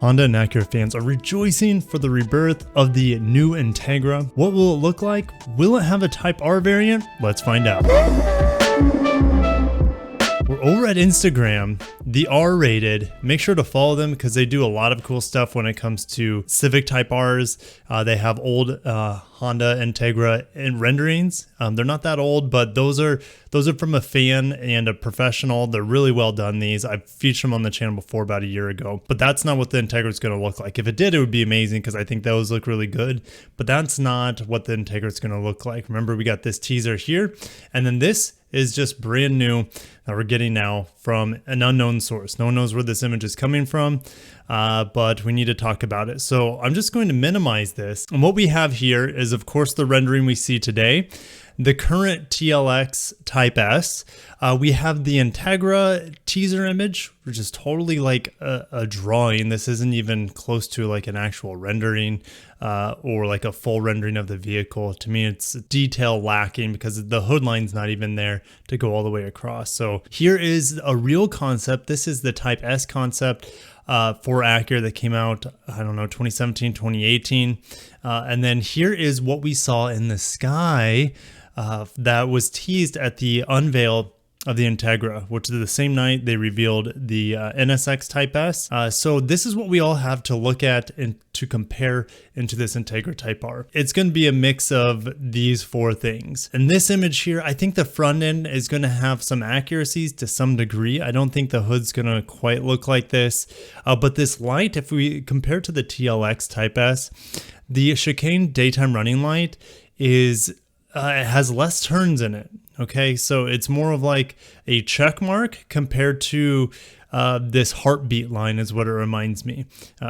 Honda and Acura fans are rejoicing for the rebirth of the new Integra. What will it look like? Will it have a Type R variant? Let's find out. We're over at Instagram, the R-rated. Make sure to follow them because they do a lot of cool stuff when it comes to Civic Type Rs. They have old Honda Integra and renderings. They're not that old, but those are from a fan and a professional. They're really well done. These I've featured them on the channel before about a year ago, but that's not what the Integra is going to look like. If it did, it would be amazing because I think those look really good, but that's not what the Integra is going to look like. Remember, we got this teaser here, and then this is just brand new that we're getting now from an unknown source. No one knows where this image is coming from, but we need to talk about it. So I'm just going to minimize this. And what we have here is, of course, the rendering we see today, the current TLX Type S. We have the Integra teaser image, which is totally like a drawing. This isn't even close to like an actual rendering or like a full rendering of the vehicle. To me, it's detail lacking because the hood line's not even there to go all the way across. So here is a real concept. This is the Type S concept for Acura that came out, I don't know, 2017, 2018. And then here is what we saw in the sky that was teased at the unveil of the Integra, which is the same night they revealed the NSX Type S. So this is what we all have to look at and to compare into this Integra Type R. It's going to be a mix of these four things. In this image here, I think the front end is going to have some accuracies to some degree. I don't think the hood's going to quite look like this, but this light, if we compare to the TLX Type S, the chicane daytime running light is it has less turns in it. Okay, so it's more of like a check mark compared to this heartbeat line is what it reminds me.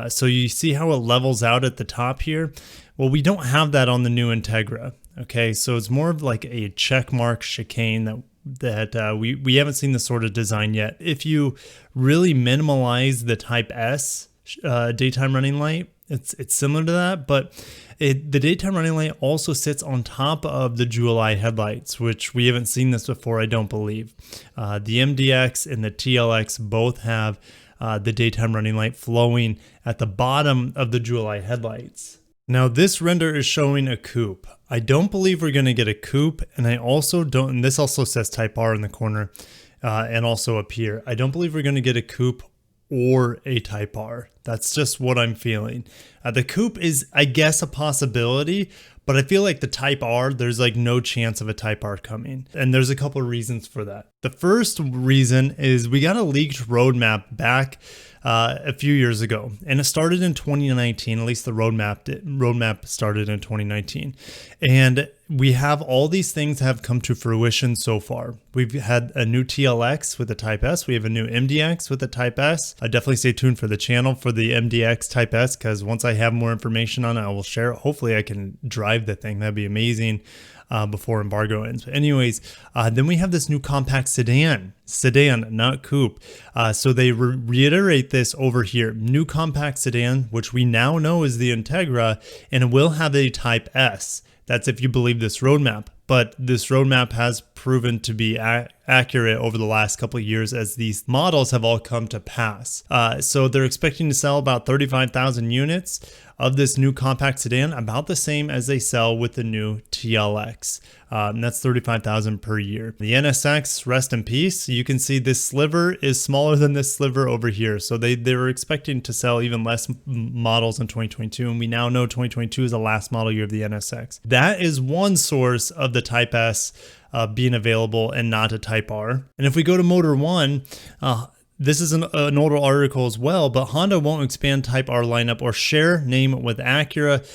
So you see how it levels out at the top here? Well, we don't have that on the new Integra. Okay, so it's more of like a check mark chicane that we haven't seen this sort of design yet. If you really minimalize the Type S daytime running light, it's similar to that, but the daytime running light also sits on top of the jewel eye headlights, which we haven't seen this before, I don't believe. The MDX and the TLX both have the daytime running light flowing at the bottom of the jewel eye headlights. Now this render is showing a coupe. I don't believe we're going to get a coupe, and I also don't, and this also says Type R in the corner and also up here. I don't believe we're going to get a coupe or a Type R. That's just what I'm feeling. The coupe is, I guess, a possibility, but I feel like the Type R, there's like no chance of a Type R coming. And there's a couple of reasons for that. The first reason is we got a leaked roadmap back a few years ago, and it started in 2019. At least the roadmap started in 2019, and we have all these things have come to fruition so far. We've had a new TLX with the Type S. We have a new MDX with the Type S. Definitely stay tuned for the channel for the MDX Type S, because once I have more information on it, I will share it. Hopefully I can drive the thing. That'd be amazing before embargo ends. But anyways, then we have this new compact sedan, not coupe. So they reiterate this over here. New compact sedan, which we now know is the Integra, and it will have a Type S. That's if you believe this roadmap. But this roadmap has proven to be accurate over the last couple of years as these models have all come to pass. So they're expecting to sell about 35,000 units of this new compact sedan, about the same as they sell with the new TLX. And that's 35,000 per year. The NSX, rest in peace. You can see this sliver is smaller than this sliver over here. So they were expecting to sell even less models in 2022. And we now know 2022 is the last model year of the NSX. That is one source of the Type S being available and not a Type R. And if we go to Motor One, this is an older article as well, but Honda won't expand Type R lineup or share name with Acura.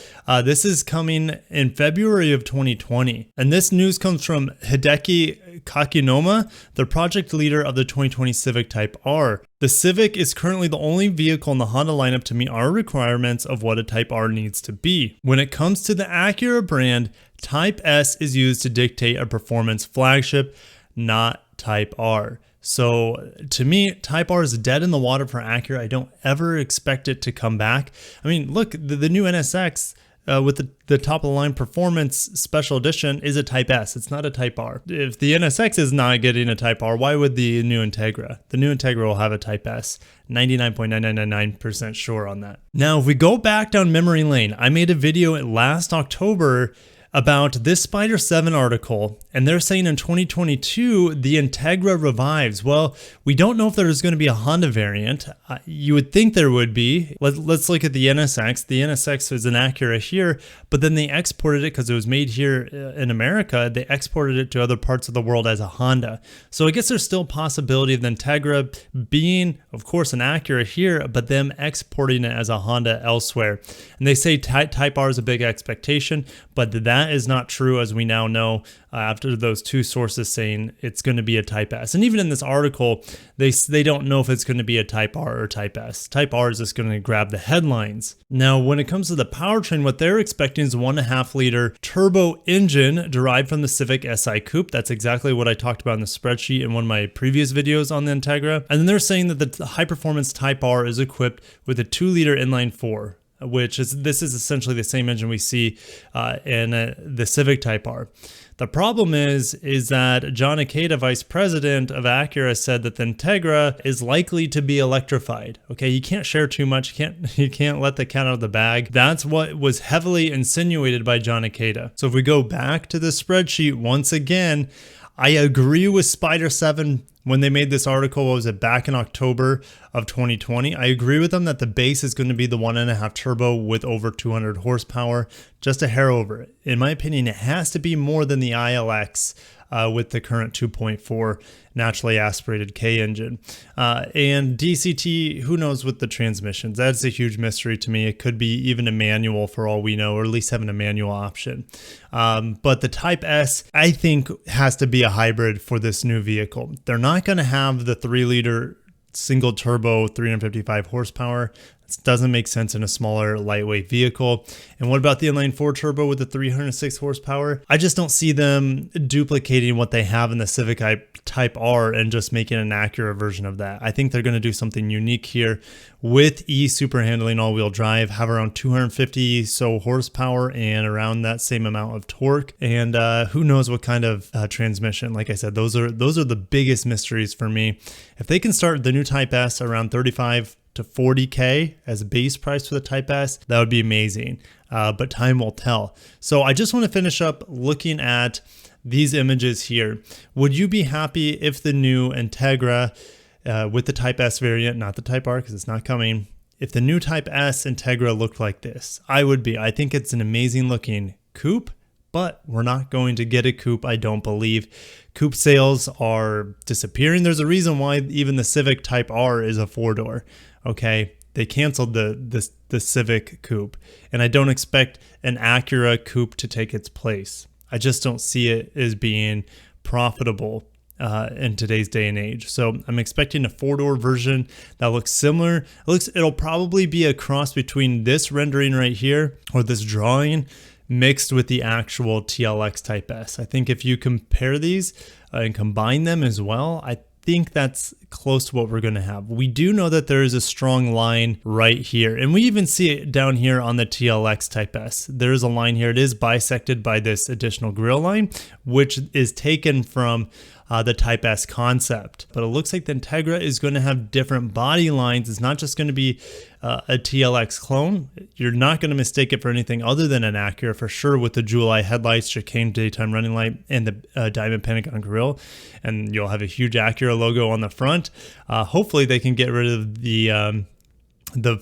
This is coming in February of 2020. And this news comes from Hideki Kakinoma, the project leader of the 2020 Civic Type R. The Civic is currently the only vehicle in the Honda lineup to meet our requirements of what a Type R needs to be. When it comes to the Acura brand, Type S is used to dictate a performance flagship, not Type R. So to me, Type R is dead in the water for Acura. I don't ever expect it to come back. I mean, look, the new NSX, with the top of the line performance special edition is a Type S. It's not a Type R. If the NSX is not getting a Type R, why would the new Integra? The new Integra will have a Type S. 99.9999% sure on that. Now, if we go back down memory lane, I made a video last October about this Spider 7 article, and they're saying in 2022 the Integra revives. Well, we don't know if there's going to be a Honda variant. You would think there would be. Let's look at the NSX. The NSX is an Acura here, but then they exported it because it was made here in America. They exported it to other parts of the world as a Honda. So I guess there's still a possibility of the Integra being, of course, an Acura here, but them exporting it as a Honda elsewhere. And they say Type R is a big expectation, but that is not true, as we now know after those two sources saying it's going to be a Type S. And even in this article, they don't know if it's going to be a Type R or Type S. Type R is just going to grab the headlines. Now, when it comes to the powertrain, what they're expecting is a 1.5 liter turbo engine derived from the Civic Si Coupe. That's exactly what I talked about in the spreadsheet in one of my previous videos on the Integra. And then they're saying that the high-performance Type R is equipped with a 2 liter inline-4. This is essentially the same engine we see in the Civic Type R. The problem is that John Aceta, vice president of Acura, said that the Integra is likely to be electrified. Okay, you can't share too much. You can't let the cat out of the bag. That's what was heavily insinuated by John Aceta. So if we go back to the spreadsheet once again, I agree with Spider 7 when they made this article. What was it, back in October of 2020? I agree with them that the base is going to be the 1.5 turbo with over 200 horsepower, just a hair over it. In my opinion, it has to be more than the ILX with the current 2.4 naturally aspirated K engine. And DCT, who knows with the transmissions? That's a huge mystery to me. It could be even a manual for all we know, or at least having a manual option. But the Type S, I think, has to be a hybrid for this new vehicle. They're not going to have the 3 liter single turbo 355 horsepower. This doesn't make sense in a smaller lightweight vehicle. And what about the inline-4 turbo with the 306 horsepower? I just don't see them duplicating what they have in the Civic Type R and just making an Acura version of that. I think they're going to do something unique here with super handling all-wheel drive, have around 250 so horsepower and around that same amount of torque. And who knows what kind of transmission. Like I said, those are the biggest mysteries for me. If they can start the new Type S around 35 to 40K as a base price for the Type S, that would be amazing. But time will tell. So I just want to finish up looking at these images here. Would you be happy if the new Integra with the Type S variant, not the Type R because it's not coming, if the new Type S Integra looked like this? I would be. I think it's an amazing looking coupe, but we're not going to get a coupe, I don't believe. Coupe sales are disappearing. There's a reason why even the Civic Type R is a 4-door. Okay, they canceled the Civic Coupe, and I don't expect an Acura Coupe to take its place. I just don't see it as being profitable in today's day and age. So I'm expecting a 4-door version that looks similar. It'll probably be a cross between this rendering right here or this drawing mixed with the actual TLX Type S. I think if you compare these and combine them as well, I think that's close to what we're going to have. We do know that there is a strong line right here, and we even see it down here on the TLX Type S. There is a line here. It is bisected by this additional grille line, which is taken from the Type S concept. But it looks like the Integra is going to have different body lines. It's not just going to be a TLX clone. You're not going to mistake it for anything other than an Acura for sure, with the jewel eye headlights, chicane daytime running light, and the diamond pentagon grille. And you'll have a huge Acura logo on the front. Hopefully they can get rid of the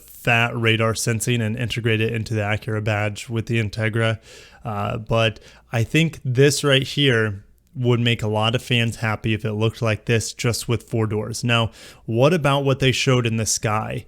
fat radar sensing and integrate it into the Acura badge with the Integra. But I think this right here would make a lot of fans happy if it looked like this just with 4 doors. Now, what about what they showed in the sky?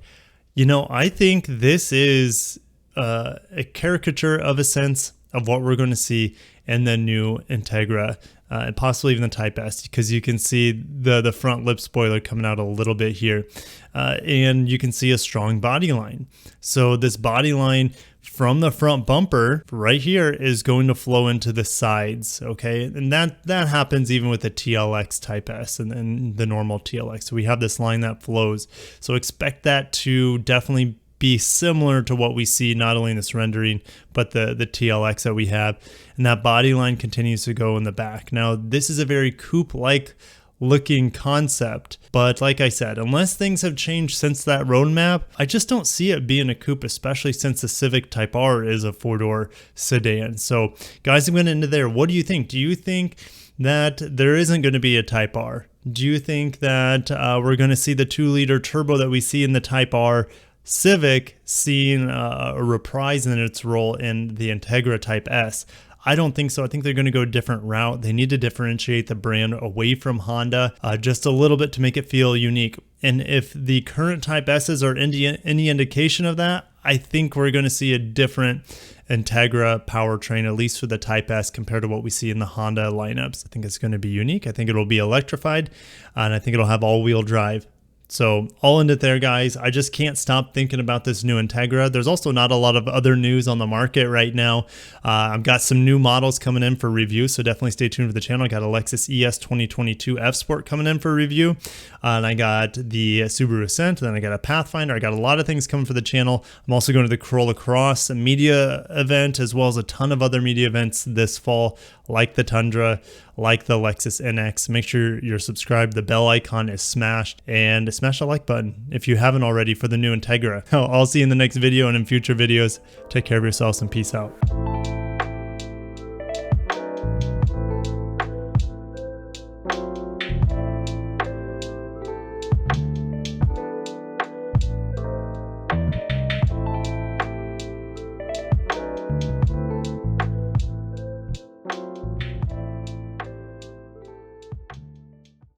You know, I think this is a caricature of a sense of what we're going to see in the new Integra and possibly even the Type S, because you can see the front lip spoiler coming out a little bit here, and you can see a strong body line. So this body line from the front bumper right here is going to flow into the sides, okay? And that happens even with the TLX Type S and the normal TLX. So we have this line that flows. So expect that to definitely be similar to what we see not only in this rendering, but the TLX that we have. And that body line continues to go in the back. Now, this is a very coupe-like looking concept, but like I said, unless things have changed since that roadmap, I just don't see it being a coupe, especially since the Civic Type R is a 4-door sedan. So guys, I'm going into there. What do you think? Do you think that there isn't going to be a Type R? Do you think that we're going to see the 2-liter turbo that we see in the Type R Civic seeing a reprise in its role in the Integra Type S? I don't think so. I think they're going to go a different route. They need to differentiate the brand away from Honda just a little bit to make it feel unique. And if the current Type S's are any indication of that, I think we're going to see a different Integra powertrain, at least for the Type S, compared to what we see in the Honda lineups. I think it's going to be unique. I think it'll be electrified, and I think it'll have all-wheel drive. So I'll end it there, guys. I just can't stop thinking about this new Integra. There's also not a lot of other news on the market right now. I've got some new models coming in for review, so definitely stay tuned for the channel. I got a Lexus ES 2022 F Sport coming in for review, and I got the Subaru Ascent, and then I got a Pathfinder. I got a lot of things coming for the channel. I'm also going to the Corolla Cross media event, as well as a ton of other media events this fall, like the Tundra, like the Lexus NX. Make sure you're subscribed. The bell icon is smashed, and smash the like button if you haven't already for the new Integra. I'll see you in the next video and in future videos. Take care of yourselves and peace out.